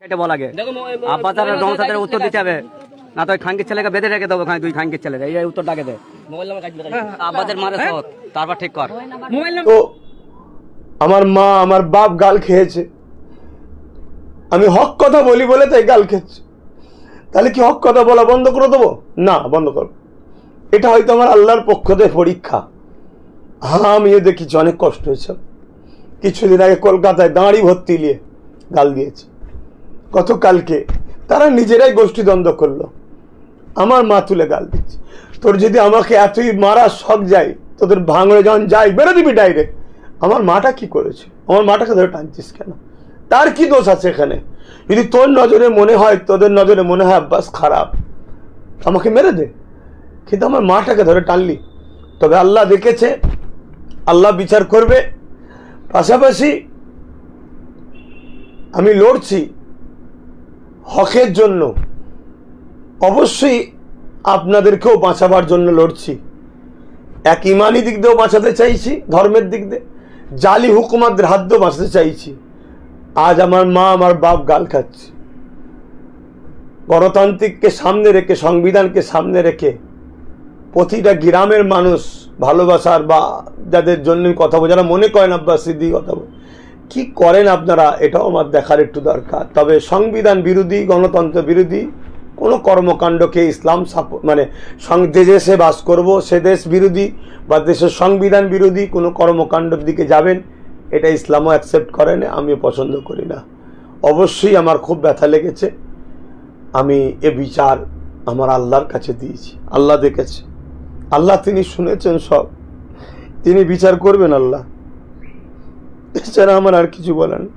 সেটা বলা আগে আব্বাসার রমসাদের উত্তর দিতে হবে, না তো খানকির ছেলেকে বেঁধে রেখে দেবো। দুই খানকির ছেলে এই উত্তরটাকে দে। আব্বাসের মারে সৎ, তারপর ঠিক কর। তো আমার মা আমার বাপ গাল খেয়েছে, আমি হক কথা বলি বলে তাই গাল খেয়েছে। তাহলে কি হক কথা বলা বন্ধ করে দেবো? না, বন্ধ করবো। এটা হয়তো আমার আল্লাহর পক্ষ থেকে পরীক্ষা। হ্যাঁ, আমিও দেখেছি অনেক কষ্ট হয়েছে। কিছুদিন আগে কলকাতায় দাঁড়ি ভর্তি নিয়ে গাল দিয়েছে। গতকালকে তারা নিজেরাই গোষ্ঠীদ্বন্দ্ব করলো, আমার মা তুলে গাল দিচ্ছে। তোর যদি আমাকে এতই মারা শখ যায়, তোদের ভাঙড়ে যখন যাই বেরো দিবি ডাইরেক্ট। আমার মাটা কি করেছে? আমার মাটাকে ধরে টানছিস কেন? তার কি দোষ আছে এখানে? যদি তোর নজরে মনে হয়, তোদের নজরে মনে হয় আব্বাস খারাপ, আমাকে মেরে দে, কিন্তু আমার মাটাকে ধরে টানলি। তবে আল্লাহ দেখেছে, আল্লাহ বিচার করবে। পাশাপাশি আমি লড়ছি হকের জন্য, অবশ্যই আপনাদেরকেও বাঁচাবার জন্য লড়ছি। এক ইমানি দিক দিয়েও বাঁচাতে চাইছি, ধর্মের দিক দিয়ে জালি হুকুমাতদের হাত দিয়েও বাঁচাতে চাইছি। আজ আমার মা আমার বাপ গাল খাচ্ছে। গণতান্ত্রিককে সামনে রেখে, সংবিধানকে সামনে রেখে প্রতিটা গ্রামের মানুষ ভালোবাসার বা যাদের জন্য কথা বলে, যারা মনে করেন আব্বাস সিদ্দিকী কথা বলে, কি করেন আপনারা, এটাও আমার দেখার একটু দরকার। তবে সংবিধান বিরোধী, গণতন্ত্র বিরোধী কোনো কর্মকাণ্ডকে ইসলাম মানে যে দেশে বাস করব সে দেশ বিরোধী বা দেশের সংবিধান বিরোধী কোনো কর্মকাণ্ডের দিকে যাবেন, এটা ইসলামও অ্যাকসেপ্ট করে না, আমিও পছন্দ করি না। অবশ্যই আমার খুব ব্যথা লেগেছে। আমি এ বিচার আমার আল্লাহর কাছে দিয়েছি, আল্লাহ দেখেছে, আল্লাহ তিনি শুনেছেন সব, তিনি বিচার করবেন আল্লাহ। এছাড়া আমার আর কিছু বলার নেই।